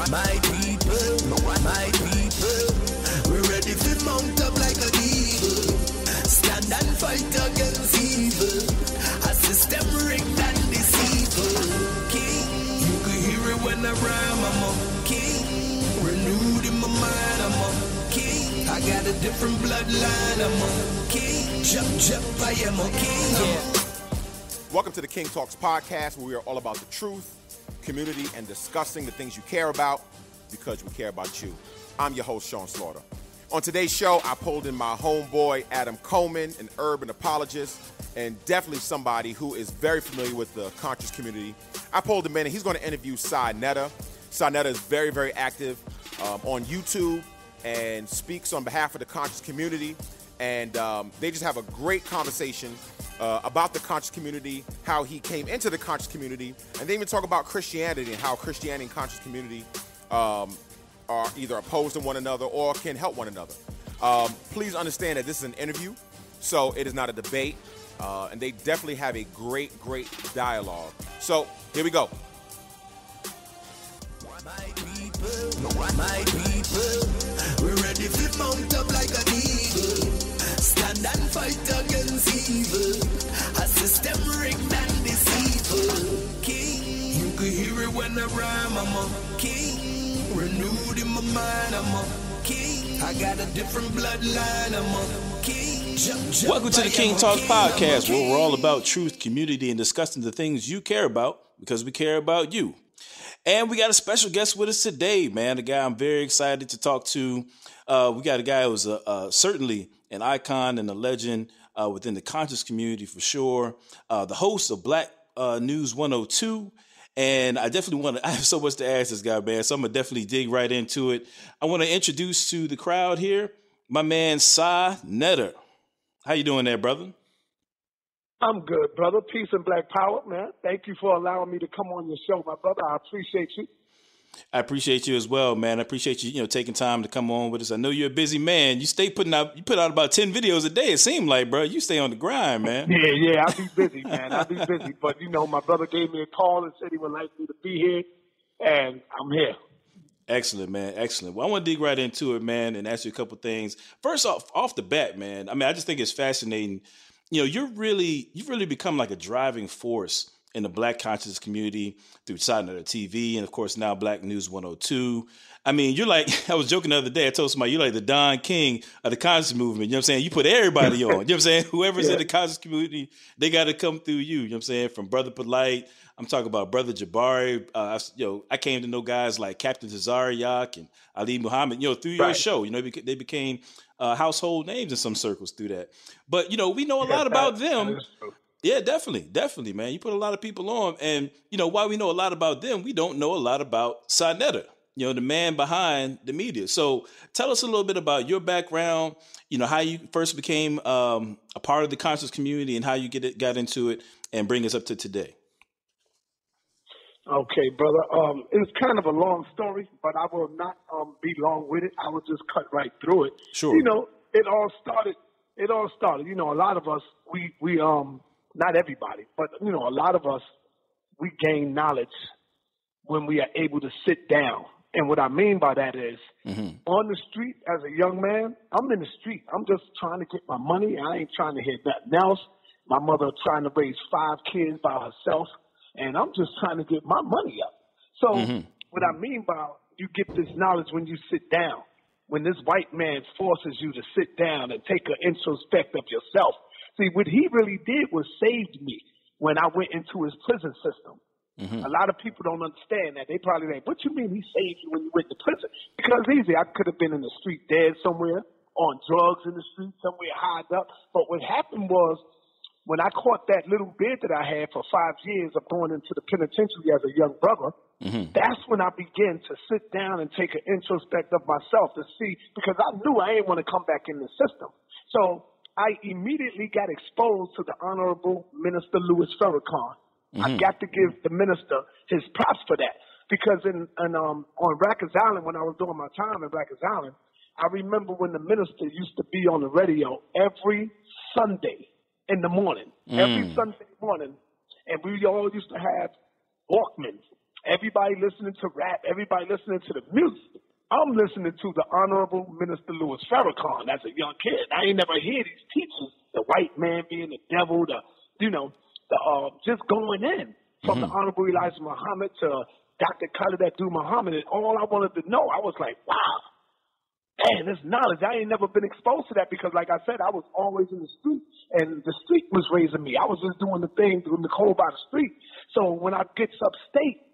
My people, we're ready to mount up like an eagle. Stand and fight against evil. A system rigged and deceitful. King, you can hear it when I rhyme. I'm a king, renewed in my mind. I'm a king, I got a different bloodline. I'm a king, jump, I am a king. Yeah. Welcome to the King Talks podcast, where we are all about the truth, community, and discussing the things you care about because we care about you. I'm your host, Sean Slaughter. On today's show, I pulled in my homeboy, Adam Coleman, an urban apologist, and definitely somebody who is very familiar with the conscious community. I pulled him in, and he's going to interview SaNeter. SaNeter is very, very active on YouTube and speaks on behalf of the conscious community. And they just have a great conversation about the conscious community, how he came into the conscious community, and they even talk about Christianity and how Christianity and conscious community are either opposed to one another or can help one another. Please understand that this is an interview, so it is not a debate, and they definitely have a great dialogue. So here we go. My people, we're ready to mount up like an eagle. Stand and fight against evil. A system rigged and deceitful. King, you can hear it when I rhyme. I'm a king, renewed in my mind. I'm a king, I got a different bloodline. I'm a king, jump. Welcome to the King Talks podcast, where we're all about truth, community, and discussing the things you care about because we care about you. And we got a special guest with us today, man. A guy I'm very excited to talk to. We got a guy who's certainly an icon and a legend within the conscious community for sure. The host of BlackNews 102. And I have so much to ask this guy, man. So I'm going to definitely dig right into it. I want to introduce to the crowd here, my man, SaNeter. How you doing there, brother? I'm good, brother. Peace and black power, man. Thank you for allowing me to come on your show, my brother. I appreciate you. I appreciate you as well, man. I appreciate you, taking time to come on with us. I know you're a busy man. You put out about 10 videos a day. It seemed like, bro, you stay on the grind, man. Yeah, I be busy, man. I be busy. But, my brother gave me a call and said he would like me to be here, and I'm here. Excellent, man. Excellent. Well, I want to dig right into it, man, and ask you a couple things. First off the bat, man, I just think it's fascinating. You've really become like a driving force in the black conscious community through SaNeterTV and, of course, now BlackNews 102. You're like, I was joking the other day, I told somebody, you're like the Don King of the conscious movement. You know what I'm saying? You put everybody on. You know what I'm saying? Whoever's in the conscious community, they got to come through you. You know what I'm saying? From Brother Polite, I'm talking about Brother Jabari. I came to know guys like Captain Tazariak and Ali Muhammad, through your show. They became household names in some circles through that. But, we know a lot about them. Yeah, definitely, man. You put a lot of people on, and while we know a lot about them, we don't know a lot about SaNeter, the man behind the media. So tell us a little bit about your background, how you first became a part of the conscious community and how you got into it, and bring us up to today. Okay, brother. It's kind of a long story, but I will not be long with it. I will just cut right through it. Sure. It all started. A lot of us, we not everybody, but, a lot of us, we gain knowledge when we are able to sit down. And what I mean by that is on the street as a young man, I'm in the street. I'm just trying to get my money. I ain't trying to hear nothing else. My mother trying to raise 5 kids by herself, and I'm just trying to get my money up. So what I mean by you get this knowledge when you sit down, when this white man forces you to sit down and take an introspect of yourself. See, what he really did was saved me when I went into his prison system. A lot of people don't understand that. They probably think, what you mean he saved you when you went to prison? Because easy, I could have been in the street dead somewhere, on drugs in the street, somewhere high up. But what happened was when I caught that little bid that I had for 5 years of going into the penitentiary as a young brother, that's when I began to sit down and take an introspect of myself to see, because I knew I didn't want to come back in the system. So I immediately got exposed to the Honorable Minister Louis Farrakhan. I got to give the minister his props for that, because on Rikers Island, when I was doing my time in Rikers Island, I remember when the minister used to be on the radio every Sunday in the morning, every Sunday morning, and we all used to have Walkmans Everybody listening to rap, everybody listening to the music. I'm listening to the Honorable Minister Louis Farrakhan as a young kid. I ain't never hear these teachers, the white man being the devil, just going in from the Honorable Elijah Muhammad to Dr. Khalid Abdul Muhammad. And all I wanted to know, I was like, wow, man, this knowledge. I ain't never been exposed to that because, like I said, I was always in the street, and the street was raising me. I was just doing the thing, doing the cold by the street. So when I get upstate,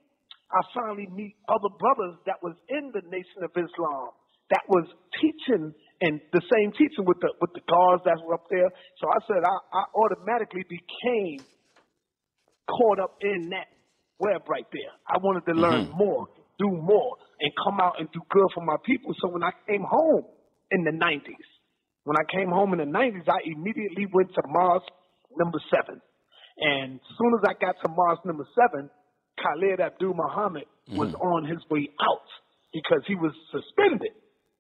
I finally meet other brothers that was in the Nation of Islam that was teaching, and the same teaching with the guards that were up there. So I said I automatically became caught up in that web right there. I wanted to learn more, do more, and come out and do good for my people. So when I came home in the 90s, I immediately went to Mosque number 7. And as soon as I got to Mosque number 7, Khalid Abdul Muhammad was on his way out because he was suspended.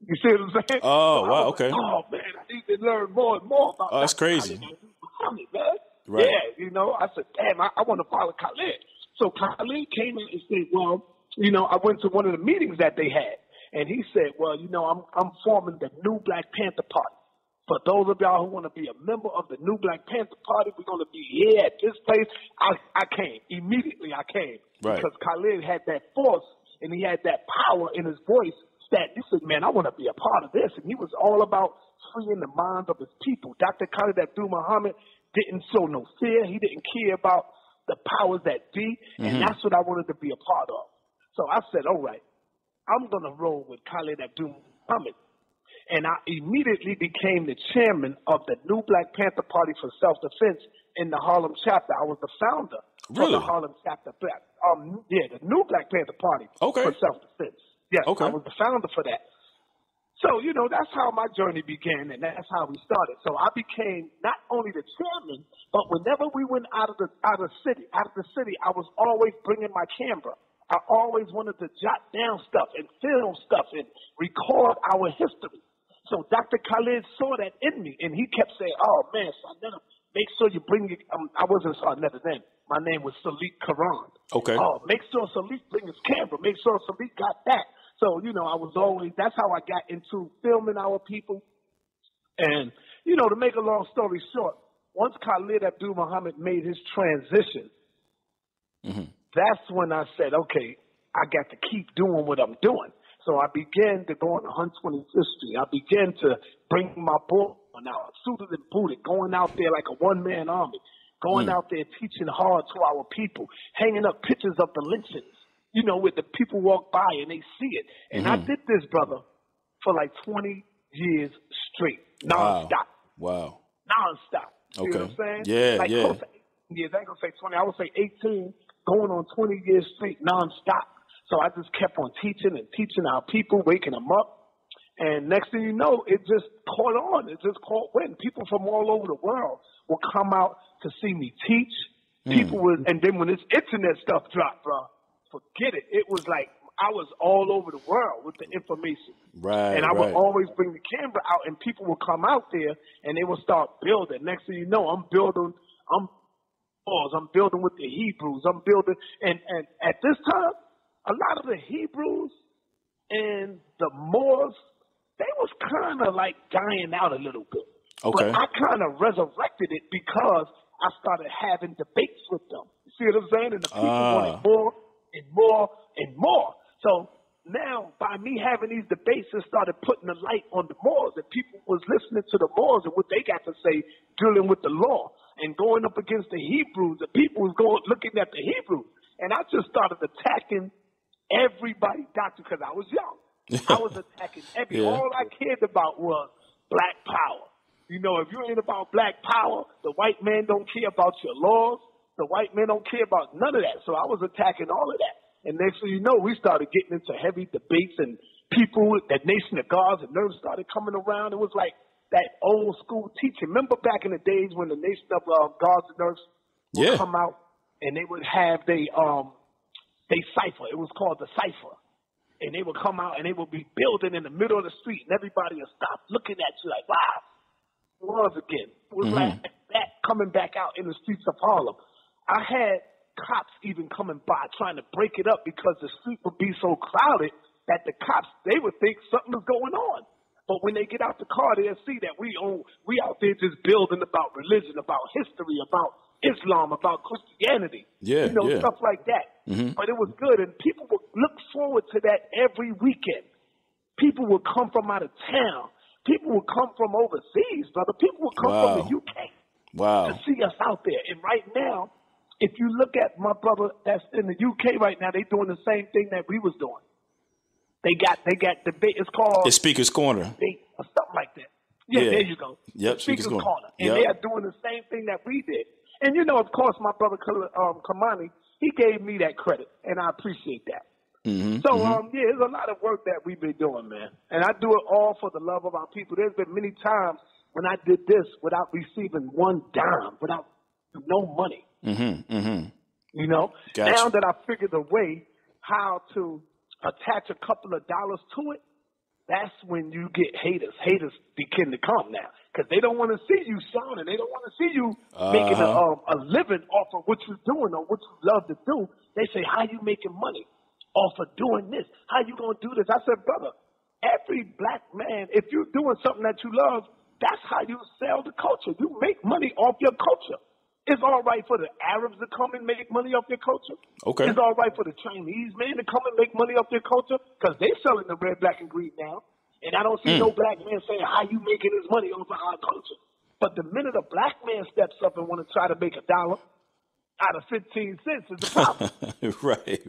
You see what I'm saying? Oh, so wow, okay. Like, oh, man, I need to learn more and more about that's crazy. Khalid Abdul Muhammad, man. Right. Yeah, I said, damn, I want to follow Khalid. So Khalid came in and said, well, I went to one of the meetings that they had, and he said, well, I'm forming the new Black Panther Party. For those of y'all who want to be a member of the new Black Panther Party, we're going to be here at this place. I came. Immediately I came. Right. Because Khalid had that force and he had that power in his voice that he said, man, I want to be a part of this. And he was all about freeing the minds of his people. Dr. Khalid Abdul Muhammad didn't show no fear. He didn't care about the powers that be. And that's what I wanted to be a part of. So I said, all right, I'm going to roll with Khalid Abdul Muhammad. And I immediately became the chairman of the New Black Panther Party for Self-Defense in the Harlem chapter. I was the founder of the Harlem chapter. The New Black Panther Party for Self-Defense. Yes, I was the founder for that. So, that's how my journey began, and that's how we started. So I became not only the chairman, but whenever we went out of the city, I was always bringing my camera. I always wanted to jot down stuff and film stuff and record our history. So Dr. Khalid saw that in me, and he kept saying, oh, man, SaNeter, make sure you bring it. I wasn't SaNeter then. My name was K.I.N.G. Okay. Oh, make sure Salik bring his camera. Make sure Salik got that. So, I was always, that's how I got into filming our people. And, to make a long story short, once Khalid Abdul Muhammad made his transition, that's when I said, okay, I got to keep doing what I'm doing. So I began to go on 125th Street. I began to bring my boy out, suited and booted, going out there like a one-man army, going out there teaching hard to our people, hanging up pictures of the lynchings, where the people walk by and they see it. And I did this, brother, for like 20 years straight, nonstop. Wow. Nonstop. You know what I'm saying? Yeah, like close to 18 years. I ain't going to say 20. I would say 18, going on 20 years straight, nonstop. So I just kept on teaching our people, waking them up. And next thing you know, it just caught on. It just caught wind. People from all over the world will come out to see me teach. People would, and then when this internet stuff dropped, bro, forget it. It was like I was all over the world with the information. Right. And I would always bring the camera out, and people would come out there, and they would start building. Next thing you know, I'm building with the Hebrews. I'm building, and at this time, a lot of the Hebrews and the Moors, they was kind of like dying out a little bit. Okay. But I kind of resurrected it because I started having debates with them. You see what I'm saying? And the people wanted more and more and more. So now, by me having these debates, it started putting the light on the Moors, and people was listening to the Moors and what they got to say, dealing with the law, and going up against the Hebrews. The people was looking at the Hebrews, and I just started attacking everybody, doctor, because I was young. I was attacking everybody. All I cared about was black power. If you ain't about black power, the white man don't care about your laws. The white man don't care about none of that. So I was attacking all of that. And next thing you know, we started getting into heavy debates, and people, that Nation of Gods and Nerves started coming around. It was like that old school teaching. Remember back in the days when the Nation of Gods and Nerves would come out, and they would have they cipher. It was called the cipher. And they would come out and they would be building in the middle of the street, and everybody would stop looking at you like, wow, it was again. It was like that coming back out in the streets of Harlem. I had cops even coming by trying to break it up because the street would be so crowded that the cops, they would think something was going on. But when they get out the car, they'll see that we out there just building about religion, about history, about Islam, about Christianity, stuff like that. But it was good, and people would look forward to that every weekend. People would come from out of town. People would come from overseas, brother. People would come from the UK to see us out there. And right now, if you look at my brother that's in the UK right now, they doing the same thing that we was doing. They got debate. It's called the Speaker's Corner, debate or something like that. Yeah, there you go. Yep, Speaker's Corner. And they are doing the same thing that we did. And of course, my brother Kamani, he gave me that credit, and I appreciate that. There's a lot of work that we've been doing, man. And I do it all for the love of our people. There's been many times when I did this without receiving one dime, without no money. Gotcha. Now that I figured a way how to attach a couple of dollars to it, that's when you get haters. Haters begin to come now because they don't want to see you, Sean, and they don't want to see you making a living off of what you're doing or what you love to do. They say, how you making money off of doing this? How you going to do this? I said, brother, every black man, if you're doing something that you love, that's how you sell the culture. You make money off your culture. It's all right for the Arabs to come and make money off your culture. Okay. It's all right for the Chinese man to come and make money off their culture because they're selling the red, black, and green now. And I don't see no black man saying, how you making his money off of our culture? But the minute a black man steps up and want to try to make $1 out of 15 cents is a problem. right.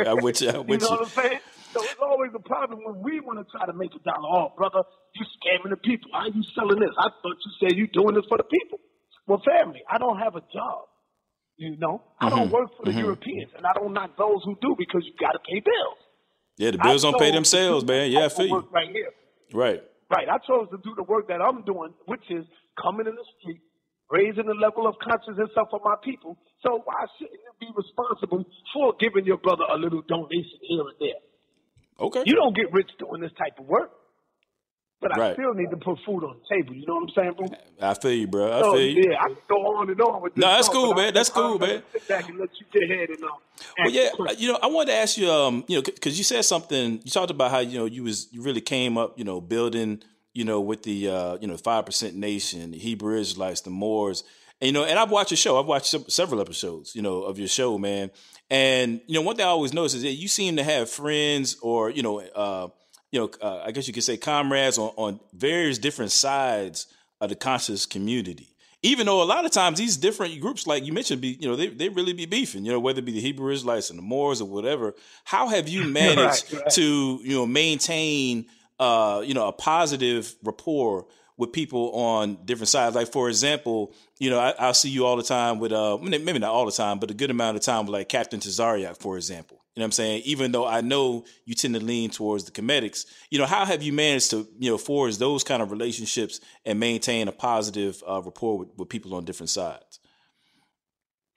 I'm with you. You know what I'm saying? So it's always a problem when we want to try to make $1. Oh, brother, you scamming the people. How you selling this? I thought you said you doing this for the people. Well, family, I don't have a job. I don't work for the Europeans, and I don't knock those who do because you got to pay bills. Yeah, the bills don't pay themselves, man. Yeah, I feel you. Right here. Right. I chose to do the work that I'm doing, which is coming in the street, raising the level of consciousness up for my people. So why shouldn't you be responsible for giving your brother a little donation here and there? Okay. You don't get rich doing this type of work. But I Right. still need to put food on the table. You know what I'm saying, bro? I feel you, bro. I feel you. Yeah, I can go on and on with this. No, that's talk, cool, but man. That's cool, man. Sit back and let you get ahead and Well, yeah, I wanted to ask you, because you said something. You talked about how you really came up, building, with the 5% Nation, the Hebrew Israelites, the Moors, and and I've watched your show. I've watched several episodes, of your show, man. And one thing I always notice is that you seem to have friends, or I guess you could say comrades on various different sides of the conscious community. Even though a lot of times these different groups, like you mentioned, they really be beefing, whether it be the Hebrew Israelites and the Moors or whatever. How have you managed to, maintain, a positive rapport with people on different sides? Like, for example, I'll see you all the time with, maybe not all the time, but a good amount of time with like Captain Tazariak, for example. You know what I'm saying? Even though I know you tend to lean towards the Comedics, how have you managed to, forge those kind of relationships and maintain a positive rapport with people on different sides?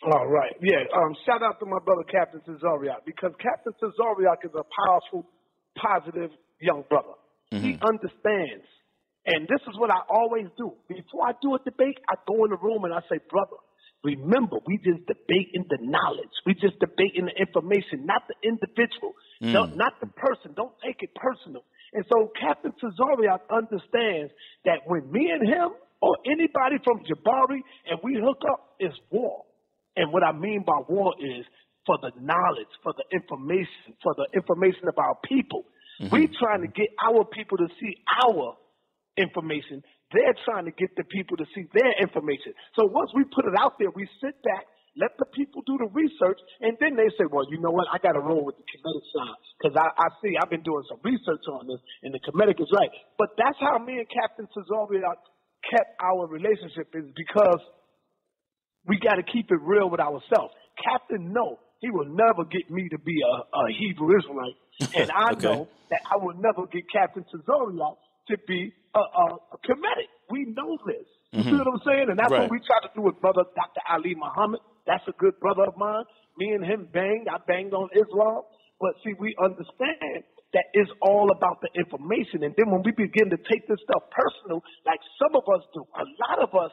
All right. Yeah. Shout out to my brother, Captain Tazariak, because Captain Tazariak is a powerful, positive young brother. He understands. And this is what I always do. Before I do a debate, I go in the room and I say, brother, remember, we just debating the knowledge. We just debating the information, not the individual, not the person. Don't take it personal. And so Captain Tazariak understands that when me and him or anybody from Jabari and we hook up, it's war. And what I mean by war is for the knowledge, for the information of our people. We trying to get our people to see our information. They're trying to get the people to see their information. So once we put it out there, we sit back, let the people do the research, and then they say, well, you know what, I got to roll with the Kemetic side because I see I've been doing some research on this, and the Kemetic is right. But that's how me and Captain Tazariak kept our relationship, is because we got to keep it real with ourselves. Captain, no, he will never get me to be a Hebrew Israelite, and I know that I will never get Captain Tazariak to be a Kemetic. We know this. You see what I'm saying? And that's what we try to do with brother Dr. Ali Muhammad. That's a good brother of mine. Me and him banged. I banged on Islam. But see, we understand that it's all about the information. And then when we begin to take this stuff personal, like some of us do, a lot of us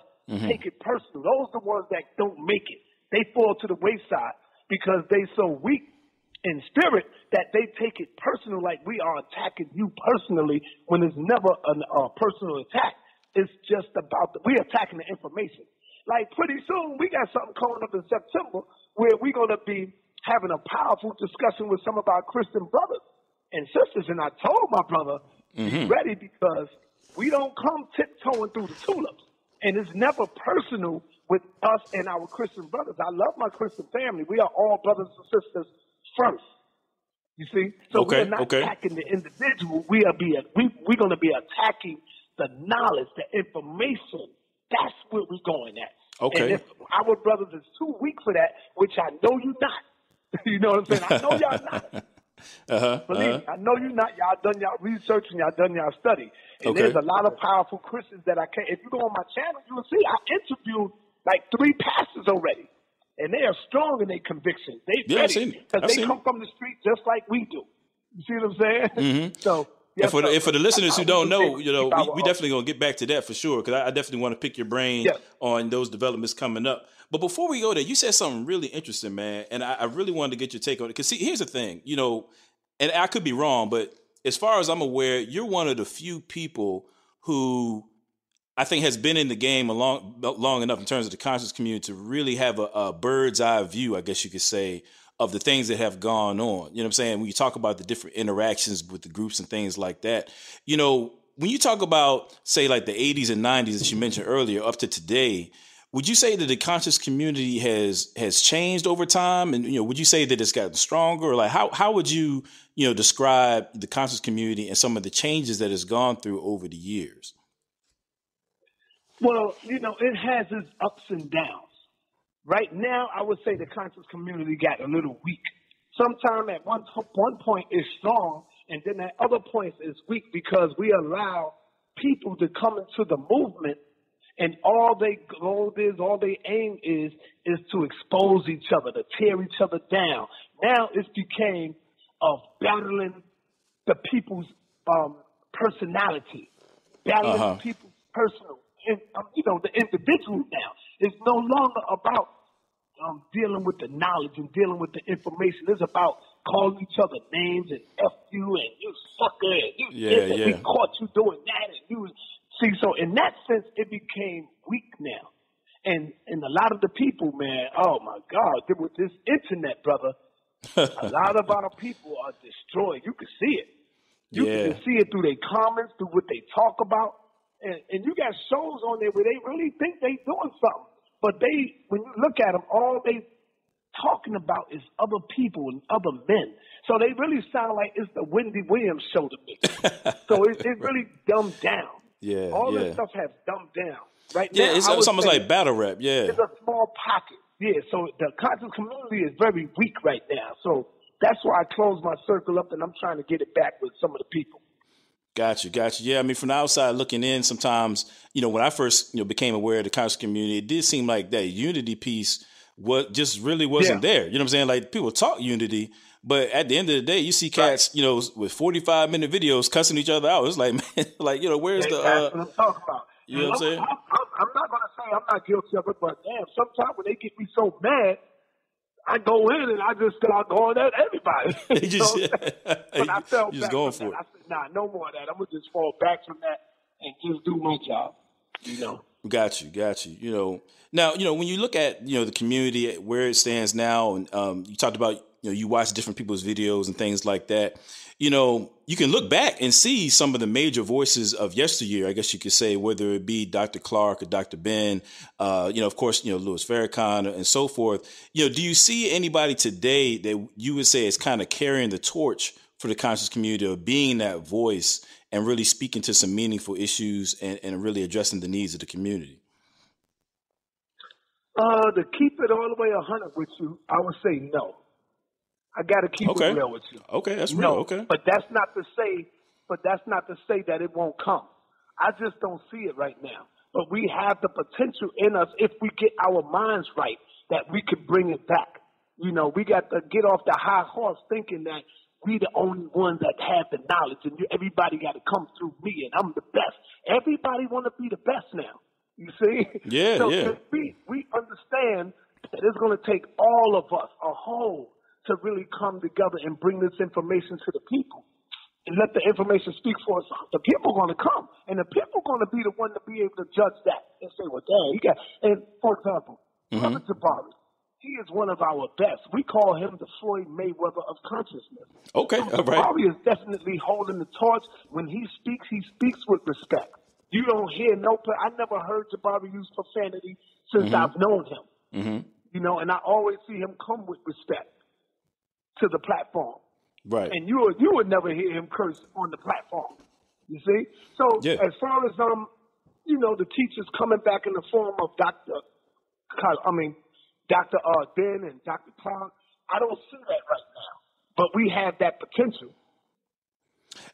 take it personal. Those are the ones that don't make it. They fall to the wayside. because they so weak in spirit that they take it personal, like we are attacking you personally, when it's never a personal attack. It's just about we're attacking the information. Like pretty soon, we got something coming up in September where we're going to be having a powerful discussion with some of our Christian brothers and sisters. And I told my brother, be ready, because we don't come tiptoeing through the tulips. And it's never personal with us and our Christian brothers. I love my Christian family. We are all brothers and sisters first. You see? So we're not attacking the individual. We're going to be attacking the knowledge, the information. That's where we're going at. Okay. And if our brothers is too weak for that, which I know you're not. You know what I'm saying? I know y'all not. Believe me, I know you're not. Y'all done y'all research and y'all done y'all study. And there's a lot of powerful Christians that I can't. If you go on my channel, you will see I interviewed like 3 pastors already. And they are strong in their conviction. They ready, because they come from the street just like we do. You see what I'm saying? So, yes, and for the listeners who don't know, we definitely gonna get back to that for sure, because I definitely want to pick your brain on those developments coming up. But before we go there, you said something really interesting, man, and I really wanted to get your take on it. Because see, here's the thing, and I could be wrong, but as far as I'm aware, you're one of the few people who I think has been in the game long enough in terms of the conscious community to really have a bird's eye view, I guess you could say, of the things that have gone on. You know what I'm saying? When you talk about the different interactions with the groups and things like that, when you talk about, say, like the 80s and 90s that you mentioned earlier up to today, would you say that the conscious community has changed over time? And, would you say that it's gotten stronger? Or like how would you, describe the conscious community and some of the changes that it's gone through over the years? Well, it has its ups and downs. Right now, I would say the conscious community got a little weak. Sometime at one point it's strong, and then at other points it's weak, because we allow people to come into the movement, and all they goal is, all they aim is to expose each other, to tear each other down. Now it's became of battling the people's personality, battling people's personal. And, the individual now. It's no longer about dealing with the knowledge and dealing with the information. It's about calling each other names and F you and you sucker and you we caught you doing that and you see. So in that sense, it became weak now. And a lot of the people, man, oh my God, with this internet, brother, a lot of our people are destroyed. You can see it. You can see it through their comments, through what they talk about. And you got shows on there where they really think they doing something. But when you look at them, all they talking about is other people and other men. So they really sound like it's the Wendy Williams show to me. So it's really dumbed down. Yeah, all this stuff has dumbed down. Right now, it's almost like battle rap. Yeah. It's a small pocket. Yeah, so the conscious community is very weak right now. So that's why I closed my circle up, and I'm trying to get it back with some of the people. Got you. Yeah, I mean, from the outside looking in, sometimes, when I first, became aware of the conscious community, it did seem like that unity piece just really wasn't there. You know what I'm saying? Like, people talk unity, but at the end of the day, you see cats, with 45-minute videos cussing each other out. It's like, man, where's the... That's what I'm talking about. You know what I'm saying? I'm not going to say I'm not guilty of it, but damn, sometimes when they get me so mad, I go in and I just start going at everybody. But I felt just going for it. I said, nah, no more of that. I'm going to just fall back from that and just do my job, Got you. Now, when you look at, the community, where it stands now, and you talked about, you watch different people's videos and things like that, you can look back and see some of the major voices of yesteryear, I guess you could say, whether it be Dr. Clark or Dr. Ben, of course, Louis Farrakhan and so forth. Do you see anybody today that you would say is kind of carrying the torch for the conscious community, of being that voice and really speaking to some meaningful issues and really addressing the needs of the community? To keep it all the way 100 with you, I would say no. I got to keep it real with you. Okay, that's real. Okay, but that's not to say that it won't come. I just don't see it right now. But we have the potential in us, if we get our minds right, that we could bring it back. We got to get off the high horse thinking that we the only ones that have the knowledge, and everybody got to come through me, and I'm the best. Everybody want to be the best now. You see? Yeah, so we understand that it's going to take all of us, a whole, to really come together and bring this information to the people and let the information speak for us. The people are going to come, and the people are going to be the one to be able to judge that and say, well, dang, he got. And for example, Brother Jabari, he is one of our best. We call him the Floyd Mayweather of consciousness. Okay, so all right. Jabari is definitely holding the torch. When he speaks with respect. You don't hear I never heard Jabari use profanity since I've known him. You know, and I always see him come with respect to the platform. Right. And you would never hear him curse on the platform. You see? So as far as you know, the teachers coming back in the form of Dr. Ben and Dr. Clark, I don't see that right now. But we have that potential.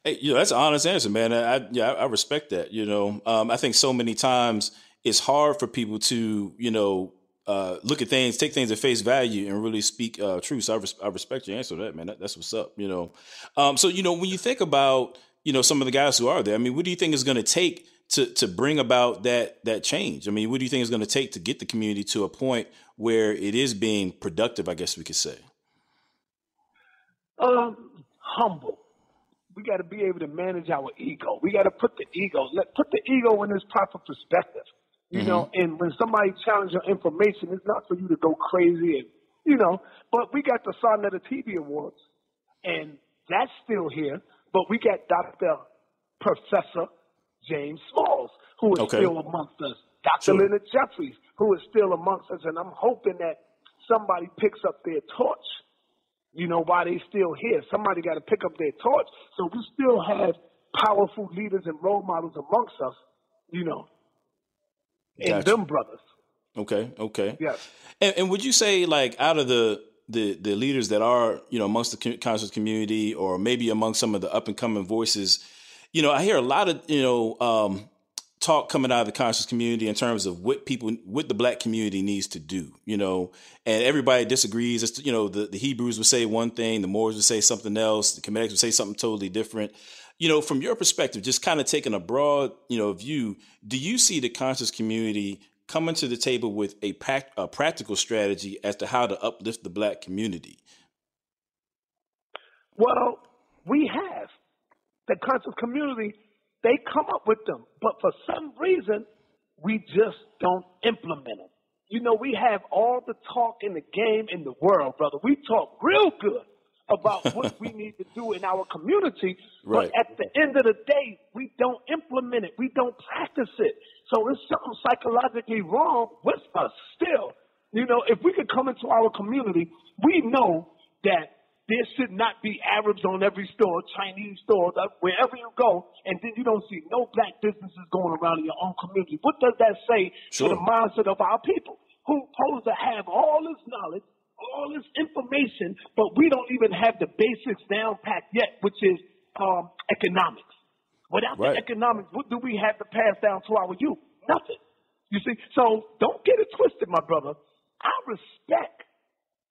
Hey, you know, that's an honest answer, man. I respect that. You know, I think so many times it's hard for people to, you know, look at things, take things at face value, and really speak truth. So I respect your answer to that, man. That's what's up. You know, so you know, when you think about, you know, some of the guys who are there, I mean, what do you think is going to take to bring about that change? I mean, what do you think is going to take to get the community to a point where it is being productive? I guess we could say. Humble. We got to be able to manage our ego. We got to put the ego in its proper perspective. You know, and when somebody challenges your information, it's not for you to go crazy and, you know, but we got the SaNeterTV Awards, and that's still here, but we got Professor James Smalls, who is still amongst us, Dr. Leonard Jeffries, who is still amongst us, and I'm hoping that somebody picks up their torch, you know, while they still here. Somebody got to pick up their torch, so we still have powerful leaders and role models amongst us, you know. And them brothers. Okay. Yeah. And would you say, like, out of the leaders that are, you know, amongst the conscious community, or maybe among some of the up and coming voices, you know, I hear a lot of, you know, talk coming out of the conscious community in terms of what the Black community needs to do, you know, and everybody disagrees. It's, you know, the Hebrews would say one thing, the Moors would say something else, the Kemetic would say something totally different. You know, from your perspective, just kind of taking a broad, you know, view, do you see the conscious community coming to the table with a practical strategy as to how to uplift the Black community? Well, we have. The conscious community, they come up with them, but for some reason, we just don't implement them. You know, we have all the talk in the game in the world, brother. We talk real good about what we need to do in our community, but at the end of the day, we don't implement it. We don't practice it. So there's something psychologically wrong with us still. You know, if we could come into our community, we know that there should not be Arabs on every store, Chinese stores, wherever you go, and then you don't see no Black businesses going around in your own community. What does that say to the mindset of our people who supposed to have all this knowledge, all this information, but we don't even have the basics down packed yet, which is economics. Without the economics, what do we have to pass down to our youth? Nothing. You see? So don't get it twisted, my brother. I respect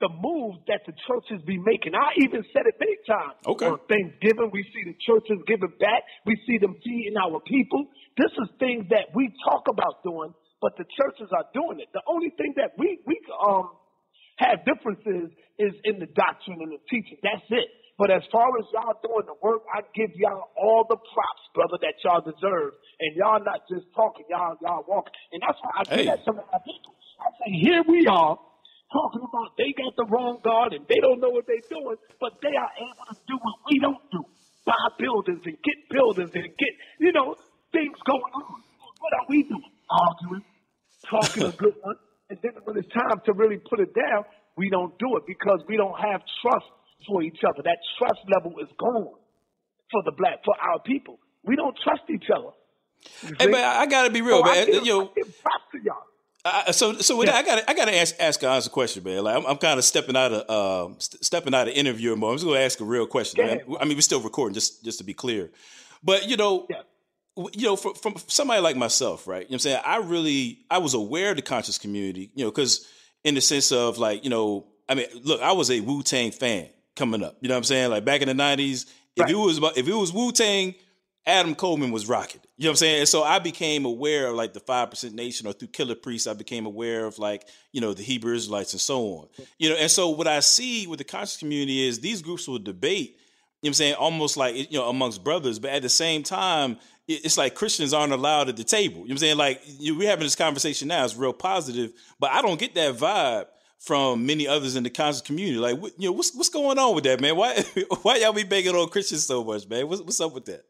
the moves that the churches be making. I even said it many times. On Thanksgiving, we see the churches giving back. We see them feeding our people. This is things that we talk about doing, but the churches are doing it. The only thing that we have differences is in the doctrine and the teaching. That's it. But as far as y'all doing the work, I give y'all all the props, brother, that y'all deserve. And y'all not just talking, y'all walking. And that's why I do that to some of my people. I say, here we are talking about they got the wrong God and they don't know what they're doing, but they are able to do what we don't do. Buy buildings and get buildings and get, you know, things going on. What are we doing? Arguing, talking a good one. And then when it's time to really put it down, we don't do it because we don't have trust for each other. That trust level is gone for our people. We don't trust each other. Hey, man, I gotta be real, man. I give props to y'all. So with that, I gotta ask an honest question, man. Like I'm kind of stepping out of interview mode. I'm just gonna ask a real question, man. I mean, we're still recording, just to be clear. But you know, from somebody like myself, right? You know what I'm saying? I was aware of the conscious community, you know, because in the sense of like, you know, I mean, look, I was a Wu-Tang fan coming up. You know what I'm saying? Like back in the 90s, if it was Wu-Tang, Adam Coleman was rocking it. You know what I'm saying? And so I became aware of like the 5% Nation, or through Killer Priest, I became aware of like, you know, the Hebrew Israelites and so on. You know, and so what I see with the conscious community is these groups will debate, you know what I'm saying, almost like, you know, amongst brothers, but at the same time, it's like Christians aren't allowed at the table. You know what I'm saying? Like, we're having this conversation now, it's real positive, but I don't get that vibe from many others in the conscious community. Like, you know, what's going on with that, man? Why y'all be banging on Christians so much, man? What's up with that?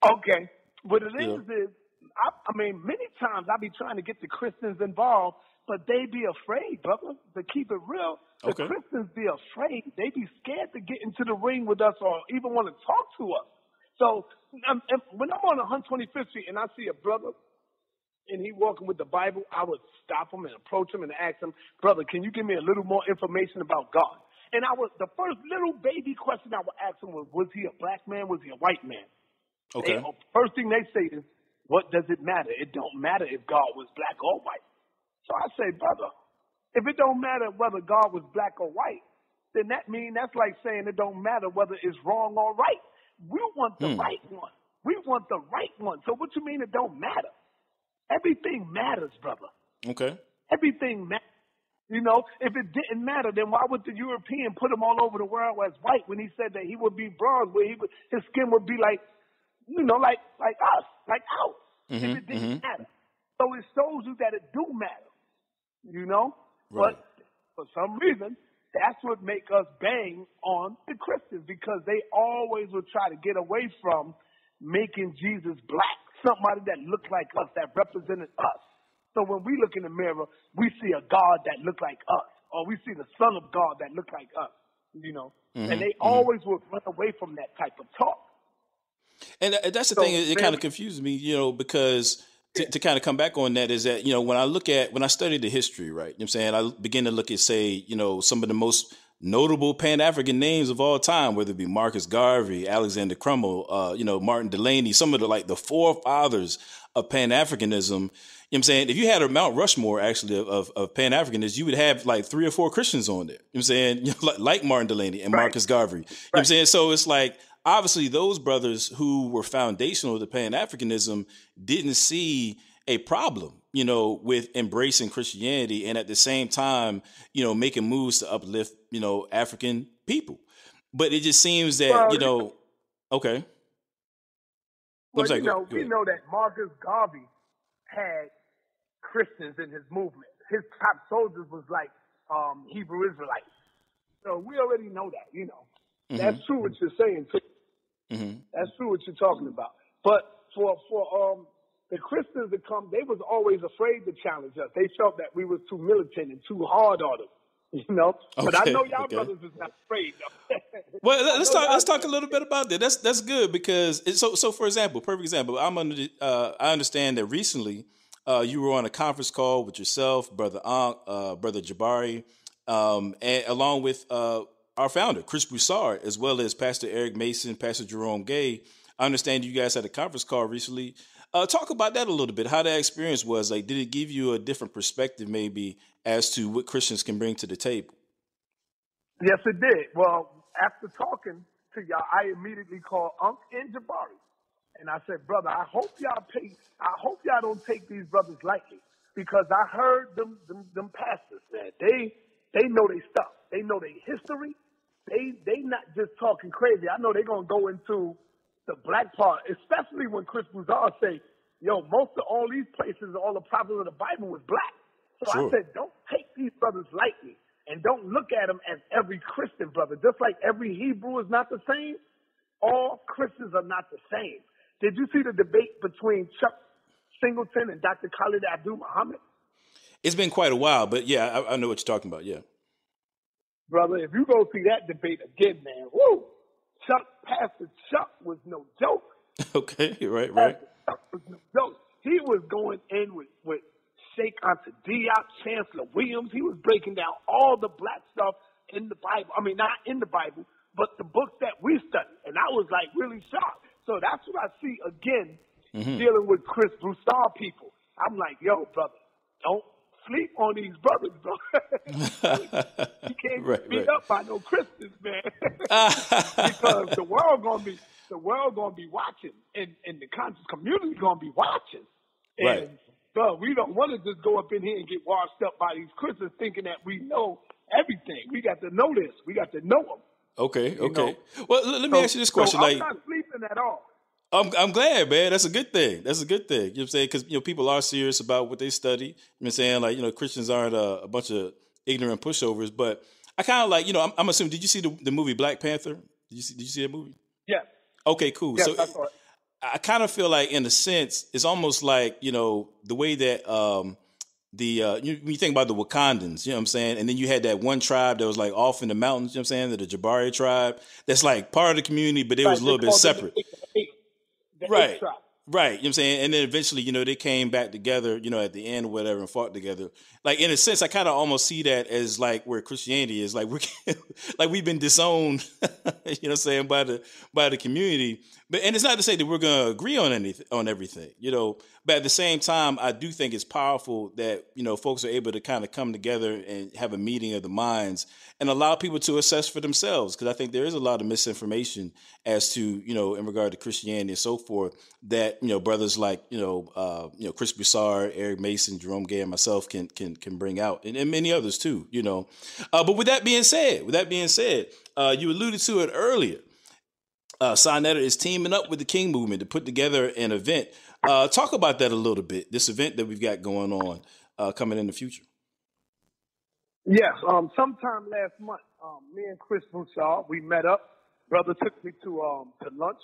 Okay. What it is, I mean, many times I be trying to get the Christians involved, but they be afraid, brother, to keep it real. The Christians be afraid. They be scared to get into the ring with us or even want to talk to us. So when I'm on 125th Street and I see a brother and he walking with the Bible, I would stop him and approach him and ask him, brother, can you give me a little more information about God? And the first little baby question I would ask him was he a black man? Was he a white man? Okay. First thing they say is, what does it matter? It don't matter if God was black or white. So I say, brother, if it don't matter whether God was black or white, then that's like saying it don't matter whether it's wrong or right. We want the right one. We want the right one. So what you mean it don't matter? Everything matters, brother. Okay. Everything matters. You know, if it didn't matter, then why would the European put him all over the world as white when he said that he would be bronze, where his skin would be like, you know, like us, like ours, if it didn't matter. So it shows you that it do matter, you know? Right. But for some reason, that's what make us bang on the Christians, because they always would try to get away from making Jesus black, somebody that looked like us, that represented us. So when we look in the mirror, we see a God that looked like us, or we see the Son of God that looked like us, you know? And they always would run away from that type of talk. And that's the thing, it kind of confuses me, you know, because to kind of come back on that is that, you know, when I studied the history, right, you know what I'm saying, I begin to look at, say, you know, some of the most notable Pan-African names of all time, whether it be Marcus Garvey, Alexander Crummell, you know, Martin Delany, some of the forefathers of Pan-Africanism. You know what I'm saying? If you had a Mount Rushmore, actually, of Pan-Africanists, you would have like 3 or 4 Christians on there. You know what I'm saying? You know, like Martin Delany and Marcus Garvey. You know what I'm saying? So it's like, obviously, those brothers who were foundational to Pan-Africanism didn't see a problem, you know, with embracing Christianity and at the same time, you know, making moves to uplift, you know, African people. But it just seems that, you know, okay. Well, you know, we know that Marcus Garvey had Christians in his movement. His top soldiers was like Hebrew Israelites. So we already know that, you know. That's true what you're saying, too. That's true what you're talking about. But for the Christians to come, they was always afraid to challenge us. They felt that we was too militant and too hard on them, you know. But I know y'all brothers is not afraid. Well, let's talk a little bit about that. That's good, because so for example, perfect example. I understand that recently you were on a conference call with yourself, Brother Ankh, Brother Jabari, and along with our founder, Chris Broussard, as well as Pastor Eric Mason, Pastor Jerome Gay. I understand you guys had a conference call recently. Talk about that a little bit, how that experience was. Like, did it give you a different perspective maybe as to what Christians can bring to the table? Yes, it did. Well, after talking to y'all, I immediately called Ankh and Jabari. And I said, brother, I hope y'all don't take these brothers lightly, because I heard them pastors said they know their stuff. They know their history. They not just talking crazy. I know they're going to go into the black part, especially when Chris Broussard say, yo, most of all these places, all the prophets of the Bible was black. So I said, don't take these brothers lightly, and don't look at them as every Christian brother. Just like every Hebrew is not the same, all Christians are not the same. Did you see the debate between Chuck Singleton and Dr. Khalid Abdul Muhammad? It's been quite a while, but yeah, I know what you're talking about, yeah. Brother, if you go see that debate again, man, woo! Pastor Chuck was no joke. Okay, right. Pastor Chuck was no joke. He was going in with Sheikh Anta Diop, Chancellor Williams. He was breaking down all the black stuff in the Bible. I mean, not in the Bible, but the books that we study. And I was like really shocked. So that's what I see again dealing with Chris Broussard people. I'm like, yo, brother, don't sleep on these brothers, bro. You can't get beat up by no Christians, man. Because the world gonna be watching, and the conscious community gonna be watching. And bro, we don't want to just go up in here and get washed up by these Christians thinking that we know everything. We got to know this. We got to know them. Okay. You know? Well, let me ask you this question. I'm not sleeping at all. I'm glad, man. That's a good thing. You know what I'm saying? Because, people are serious about what they study. You know what I'm saying? Like, Christians aren't a bunch of ignorant pushovers. But I kind of like, I'm assuming, did you see the movie Black Panther? Did you see that movie? Yeah. Okay, cool. Yes, So I kind of feel like, in a sense, it's almost like, the way that when you think about the Wakandans, you know what I'm saying? And then you had that one tribe that was like off in the mountains, you know what I'm saying? The Jabari tribe. That's like part of the community, but they was a little bit separate. Right. You know what I'm saying? And then eventually, they came back together, at the end or whatever, and fought together. Like, in a sense, I kind of almost see that as like where Christianity is. Like, we've been disowned, you know what I'm saying, by the community. And it's not to say that we're going to agree on everything, but at the same time, I do think it's powerful that, folks are able to kind of come together and have a meeting of the minds and allow people to assess for themselves. Because I think there is a lot of misinformation as to, in regard to Christianity and so forth, that, brothers like, Chris Broussard, Eric Mason, Jerome Gay, and myself can bring out, and many others too, But with that being said, you alluded to it earlier. SaNeter is teaming up with the King movement to put together an event. Talk about that a little bit, this event that we've got going on coming in the future. Yes, sometime last month, me and Chris Broussard, we met up. Brother took me to lunch.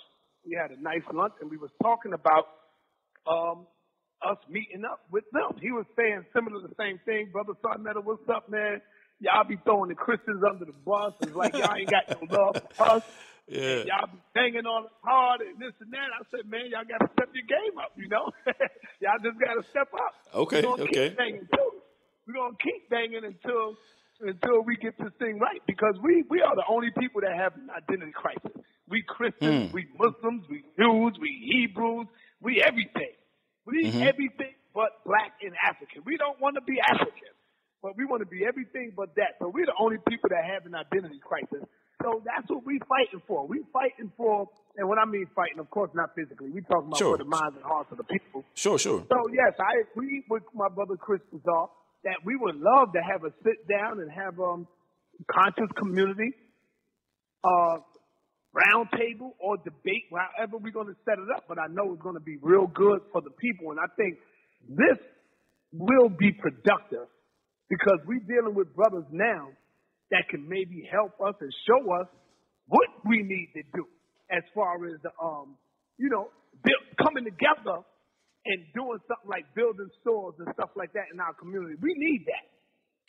We had a nice lunch, and we was talking about us meeting up with them. He was saying similar to the same thing. Brother SaNeter, what's up, man? Y'all be throwing the Christians under the bus. It's like y'all ain't got no love for us. Yeah. Y'all be banging on us hard and this and that. I said, man, y'all got to step your game up, Y'all just got to step up. Okay, We're going to keep banging until we get this thing right, because we are the only people that have an identity crisis. We Christians, we Muslims, we Jews, we Hebrews, we everything. We everything but black and African. We don't want to be African, but we want to be everything but that. So we're the only people that have an identity crisis. So that's what we fighting for. We fighting for, and when I mean fighting, of course, not physically. We talking about for the minds and hearts of the people. Sure. So yes, I agree with my brother Chris Broussard that we would love to have a sit down and have conscious community round table or debate, however we're going to set it up. But I know it's going to be real good for the people, and I think this will be productive because we're dealing with brothers now that can maybe help us and show us what we need to do as far as, coming together and doing something like building stores and stuff like that in our community. We need that.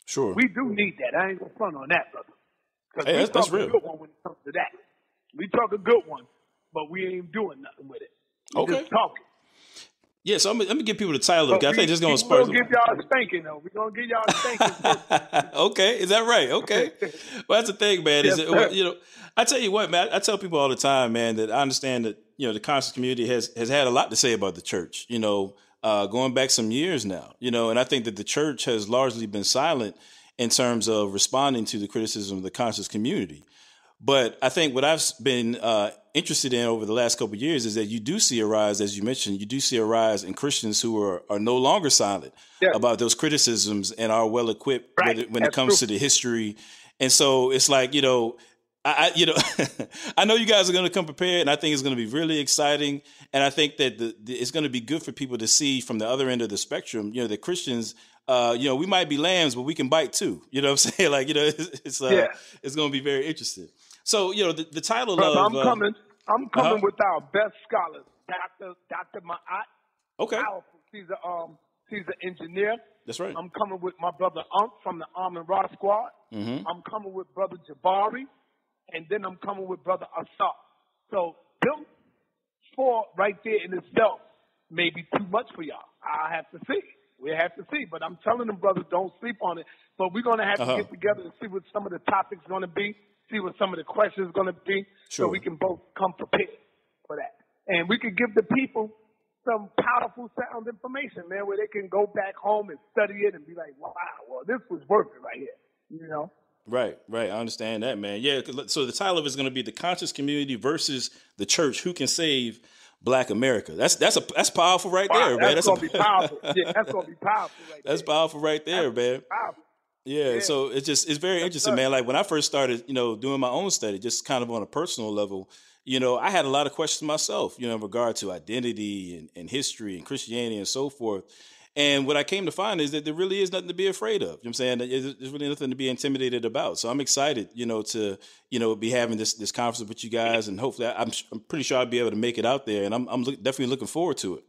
Sure. We do need that. I ain't going to front on that, brother. Hey, that's real. A good one when it comes to that. We talk a good one, but we ain't doing nothing with it. We're just talking. Yeah, so I'm gonna give people the title. I think just gonna We're going to give y'all a spanking, though. We're going to give y'all a spanking. Okay, is that right? Okay. Well, that's the thing, man. Yes, I tell you what, man. I tell people all the time, man, that I understand that the conscious community has had a lot to say about the church. Going back some years now. And I think that the church has largely been silent in terms of responding to the criticism of the conscious community. But I think what I've been interested in over the last couple of years is that you do see a rise, as you mentioned, in Christians who are no longer silent about those criticisms and are well equipped when it comes to the history. And so it's like, I know you guys are going to come prepared, and I think it's going to be really exciting. And I think that it's going to be good for people to see from the other end of the spectrum, that Christians, we might be lambs, but we can bite too. You know what I'm saying? Like, it's going to be very interesting. So, the title Brother, of... I'm coming with our best scholars, Dr. Ma'at. Okay. Powerful. He's an engineer. That's right. I'm coming with my brother Unk from the Arm and Rod Squad. Mm-hmm. I'm coming with brother Jabari. And then I'm coming with brother Asaf. So them four right there in itself may be too much for y'all. I have to see. We have to see. But I'm telling them, brothers, don't sleep on it. But we're going to have to get together and see what some of the topics going to be, see what some of the questions going to be, so we can both come prepared for that. And we can give the people some powerful sound information, man, where they can go back home and study it and be like, wow, well, this was worth it right here, you know? Right. I understand that, man. Yeah. So the title of it is going to be The Conscious Community versus the Church. Who can save Black America? That's powerful right there, man. That's going to be powerful. Yeah, that's going to be powerful right there. That's powerful right there, man. Powerful. Yeah. So it's very interesting, man. Like when I first started, doing my own study, just kind of on a personal level, I had a lot of questions myself, in regard to identity and history and Christianity and so forth. And what I came to find is that there really is nothing to be afraid of. You know what I'm saying? There's really nothing to be intimidated about. So I'm excited, to, be having this conference with you guys. And hopefully I'm pretty sure I'll be able to make it out there. And I'm definitely looking forward to it,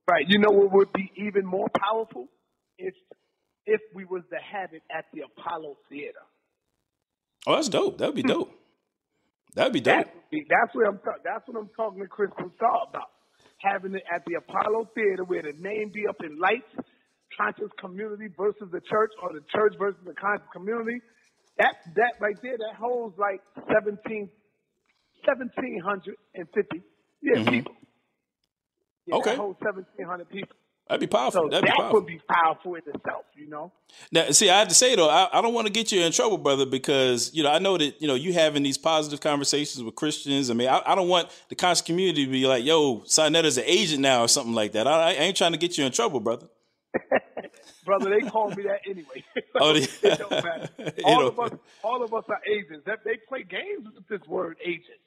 Right. You know what would be even more powerful? If we was to have it at the Apollo Theater. Oh, that's dope. That would be dope. That'd be dope. That's what I'm talking to Chris Broussard about. Having it at the Apollo Theater where the name be up in lights, conscious community versus the church, or the church versus the conscious community. That right there, that holds like 1,750 people. Yeah, okay. That holds 1,700 people. That'd be powerful. So that would be powerful in itself, Now, see, I have to say, though, I don't want to get you in trouble, brother, because, I know that, you having these positive conversations with Christians. I mean, I don't want the conscious community to be like, yo, SaNeter's an agent now or something like that. I ain't trying to get you in trouble, brother. Brother, they call me that anyway. So it don't matter. All of us are agents. They play games with this word agent.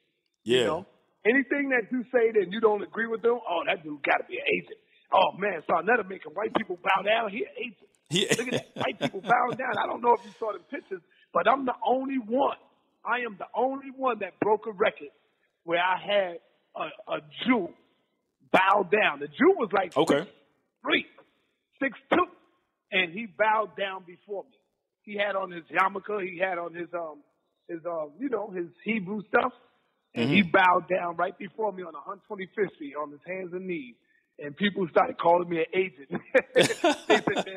Yeah. Anything that you say that you don't agree with them, oh, that dude got to be an agent. Oh, man, SaNeter making white people bow down. He an agent. Yeah. Look at that. White people bowing down. I don't know if you saw the pictures, but I'm the only one. I am the only one that broke a record where I had a Jew bow down. The Jew was like 6'3", 6'2", and he bowed down before me. He had on his yarmulke. He had on his Hebrew stuff, and he bowed down right before me on 125th Street on his hands and knees. And people started calling me an agent. They said, man,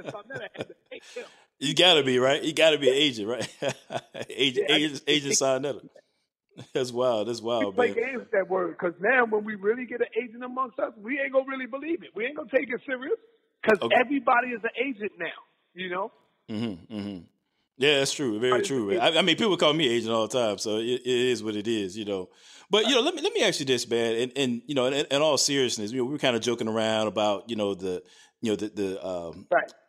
SaNeter had to take him. You got to be, right? You got to be an agent, right? Agent SaNeter. That's wild. That's wild, we play man. games with that word, because now when we really get an agent amongst us, we ain't going to really believe it. We ain't going to take it serious, because everybody is an agent now, Yeah, that's true. Very true. I mean, people call me agent all the time, so it is what it is, But let me ask you this, man, and in all seriousness, we were kind of joking around about the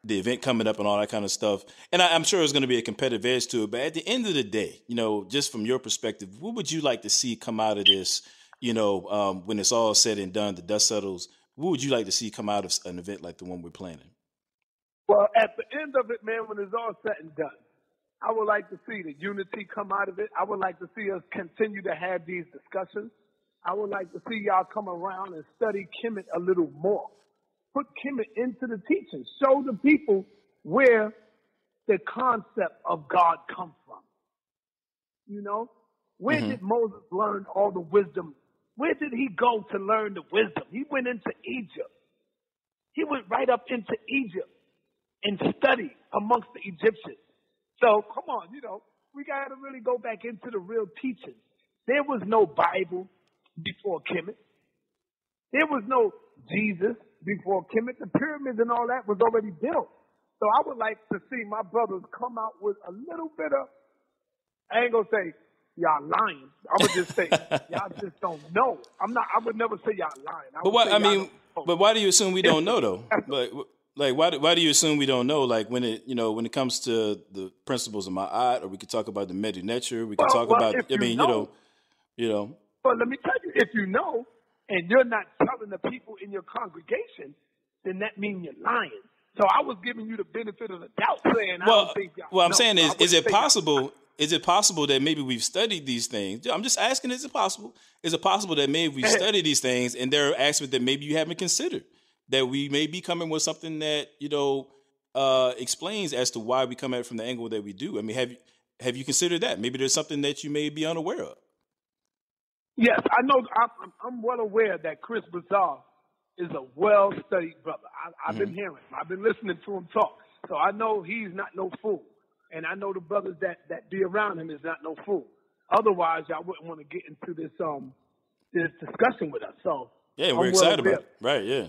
event coming up and all that kind of stuff, and I'm sure there's going to be a competitive edge to it. But at the end of the day, just from your perspective, what would you like to see come out of this? When it's all said and done, the dust settles. What would you like to see come out of an event like the one we're planning? Well, at the end of it, man, when it's all said and done, I would like to see the unity come out of it. I would like to see us continue to have these discussions. I would like to see y'all come around and study Kemet a little more. Put Kemet into the teaching. Show the people where the concept of God comes from. Where did Moses learn all the wisdom? Where did he go to learn the wisdom? He went into Egypt. He went right up into Egypt and studied amongst the Egyptians. So, come on, we got to really go back into the real teachings. There was no Bible before Kemet. There was no Jesus before Kemet. The pyramids and all that was already built. So I would like to see my brothers come out with a little bit of, I ain't going to say y'all lying. I'm going to just say y'all just don't know. I would never say y'all lying. But why do you assume we don't know, though? Like, why do you assume we don't know? Like, when it comes to the principles of Ma'at, or we could talk about the Medu Neter, we could talk about, Well, let me tell you, if you know, and you're not telling the people in your congregation, then that means you're lying. So I was giving you the benefit of the doubt, saying, I don't think y'all know. I'm saying is it possible? Is it possible that maybe we've studied these things? I'm just asking, is it possible? Is it possible that maybe we've studied these things and there are aspects that maybe you haven't considered? That we may be coming with something that, explains as to why we come at it from the angle that we do. I mean, have you considered that? Maybe there's something that you may be unaware of. Yes, I know. I'm well aware that Chris Broussard is a well-studied brother. I've been hearing him. I've been listening to him talk. So I know he's not no fool. And I know the brothers that be around him is not no fool. Otherwise, y'all wouldn't want to get into this discussion with us. So Yeah, we're excited about it. Right, yeah.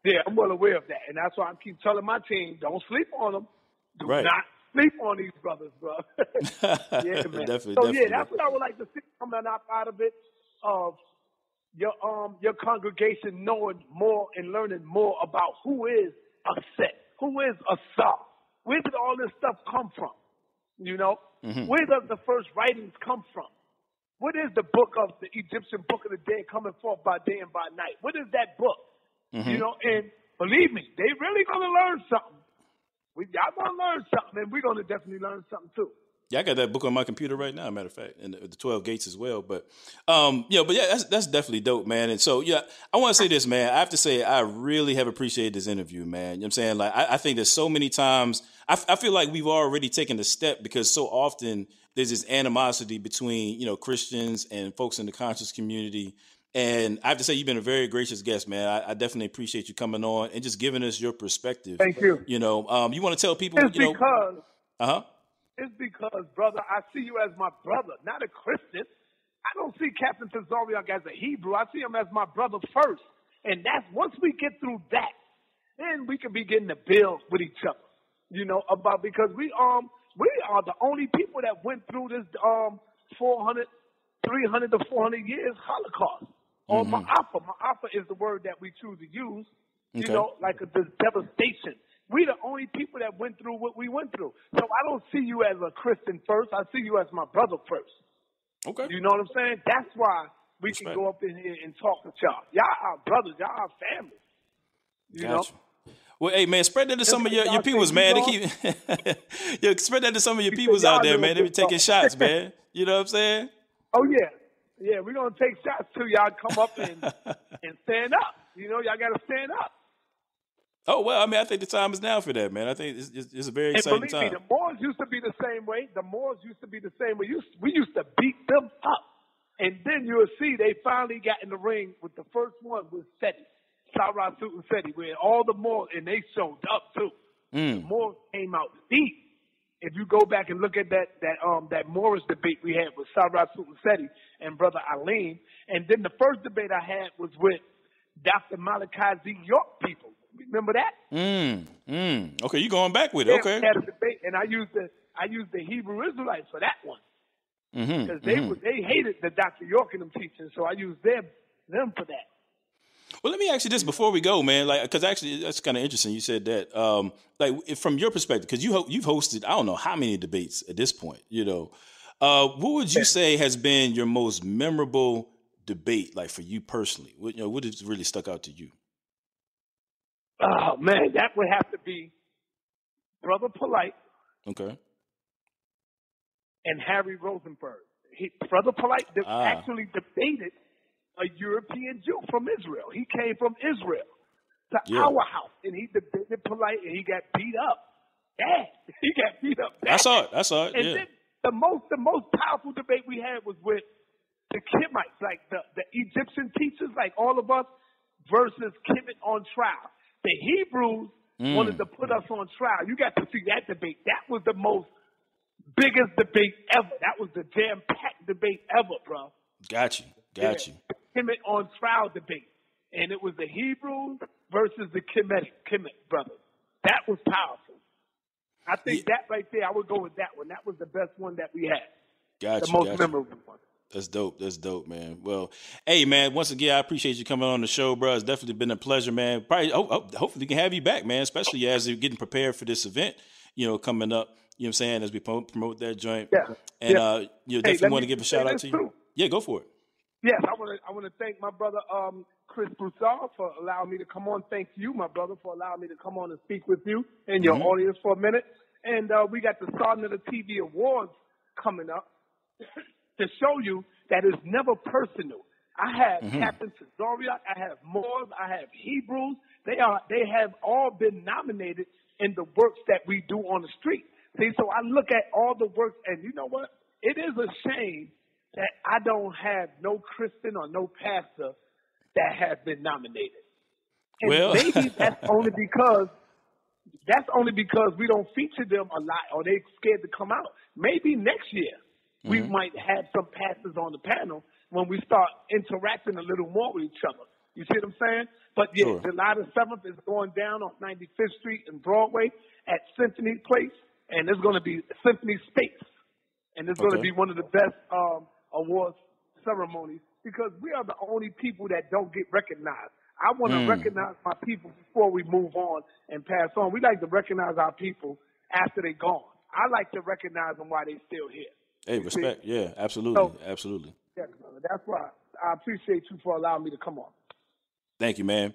Yeah, I'm well aware of that. And that's why I keep telling my team, don't sleep on them. Do not sleep on these brothers, bro. Yeah, man. Definitely. That's what I would like to see coming out of it, of your congregation knowing more and learning more about who is a set, who is a Sar. Where did all this stuff come from? You know? Where does the first writings come from? What is the book of the Egyptian book of the dead coming forth by day and by night? What is that book? You know, and believe me, they really gonna learn something. Y'all gonna learn something, and we're gonna definitely learn something too. Yeah, I got that book on my computer right now, matter of fact, and the 12 Gates as well. But that's definitely dope, man. And so, yeah, I want to say this, man. I have to say, I really have appreciated this interview, man. You know what I'm saying? Like, I think there's so many times, I feel like we've already taken the step, because so often there's this animosity between, you know, Christians and folks in the conscious community. And I have to say, you've been a very gracious guest, man. I definitely appreciate you coming on and just giving us your perspective. Thank you. You know, you want to tell people, It's because, brother, I see you as my brother, not a Christian. I don't see Captain Tazariak as a Hebrew. I see him as my brother first. And that's, once we get through that, then we can begin to build with each other. You know, because we are the only people that went through this 300 to 400 years Holocaust. Or Ma'afa. Ma'afa is the word that we choose to use, you know, like this devastation. We the only people that went through what we went through. So I don't see you as a Christian first. I see you as my brother first. Okay. You know what I'm saying? That's why we can go up in here and talk with y'all. Y'all are brothers. Y'all are family. You know? Well, hey, man, spread that to some of your peoples, man. They keep spread that to some of your peoples out there, man. They be taking shots, man. You know what I'm saying? Oh, yeah. Yeah, we're going to take shots till y'all come up and stand up. You know, y'all got to stand up. Oh, well, I mean, I think the time is now for that, man. I think it's a very exciting time. And believe me, the Moors used to be the same way. We used to beat them up. And then you'll see they finally got in the ring with the first one was Seti. Sarah Suit and Seti, where all the Moors, and they showed up too. The Moors came out deep. If you go back and look at that Moorish debate we had with Sarah Suit and Seti and Brother Aline, and then the first debate I had was with Dr. Malachi Z. York people. Remember that? Okay, you going back with it? Okay. We had a debate, and I used the Hebrew Israelites for that one because they hated the Dr. York and them teachings, so I used them for that. Well, let me ask you this before we go, man. Like, because actually that's kind of interesting. You said that, like, from your perspective, because you've hosted I don't know how many debates at this point. You know, what would you say has been your most memorable debate, like for you personally? What has really stuck out to you? Oh man, that would have to be Brother Polite. Okay. And Harry Rosenberg. Brother Polite actually debated a European Jew from Israel. He came from Israel to our house, and he debated Polite, and he got beat up bad. He got beat up bad. I saw it. And then the most powerful debate we had was with the Kemites, like the Egyptian teachers, like all of us, versus Kemet on trial. The Hebrews wanted to put us on trial. You got to see that debate. That was the biggest debate ever. That was the jam-packed debate ever, bro. Got you. Kemet on trial debate. And it was the Hebrews versus the Kemet brothers. That was powerful. I think that right there, I would go with that one. That was the best one that we had. The most memorable one. That's dope, man. Well, hey, man, once again, I appreciate you coming on the show, bro. It's definitely been a pleasure, man. Probably, hopefully we can have you back, man, especially as you're getting prepared for this event, coming up, you know what I'm saying, as we promote that joint. Yeah. And you definitely want to give a shout out to you. Too. Yeah, go for it. Yes, I want to thank my brother Chris Broussard for allowing me to come on. Thank you, my brother, for allowing me to come on and speak with you and your audience for a minute. And we got the SaNeterTV Awards coming up to show you that it's never personal. I have Captain Tazariak, I have Moors, I have Hebrews. They have all been nominated in the works that we do on the street. See, so I look at all the works, and you know what? It is a shame that I don't have no Christian or no pastor that has been nominated. And maybe that's only because we don't feature them a lot, or they're scared to come out. Maybe next year we might have some pastors on the panel when we start interacting a little more with each other. You see what I'm saying? But yeah, Sure. July the 7th is going down on 95th Street and Broadway at Symphony Place, and there's going to be Symphony Space, and it's going to be one of the best awards ceremonies because we are the only people that don't get recognized. I want to recognize my people before we move on and pass on. We like to recognize our people after they're gone. I like to recognize them while they're still here. Hey, respect. Yeah, absolutely. So, absolutely. Yeah, that's why I appreciate you for allowing me to come on. Thank you, man.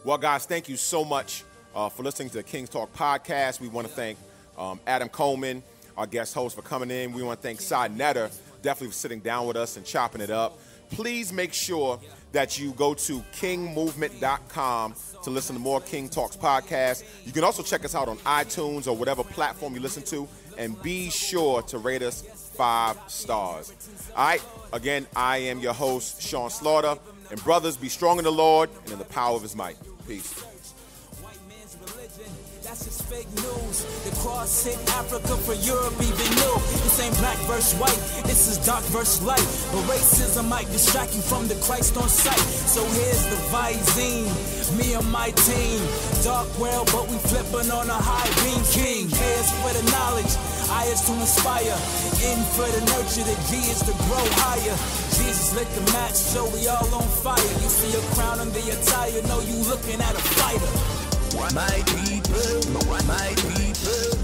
Well, guys, thank you so much for listening to the K.I.N.G Talk podcast. We want to thank Adam Coleman, our guest host, for coming in. We want to thank SaNeter, definitely for sitting down with us and chopping it up. Please make sure that you go to kingmovement.com to listen to more K.I.N.G Talks podcasts. You can also check us out on iTunes or whatever platform you listen to, and be sure to rate us 5 stars. All right, again, I am your host, Sean Slaughter, and brothers, be strong in the Lord and in the power of his might. Peace. That's just fake news. The cross hit Africa for Europe even knew. This ain't black versus white, this is dark versus light. But racism might distract you from the Christ on sight. So here's the Visine, me and my team. Dark world, but we flipping on a high beam. King, K's for the knowledge, I is to inspire. N for the nurture, the G is to grow higher. Jesus lit the match, so we all on fire. You see a crown on the attire, know you looking at a fighter. My people, my people.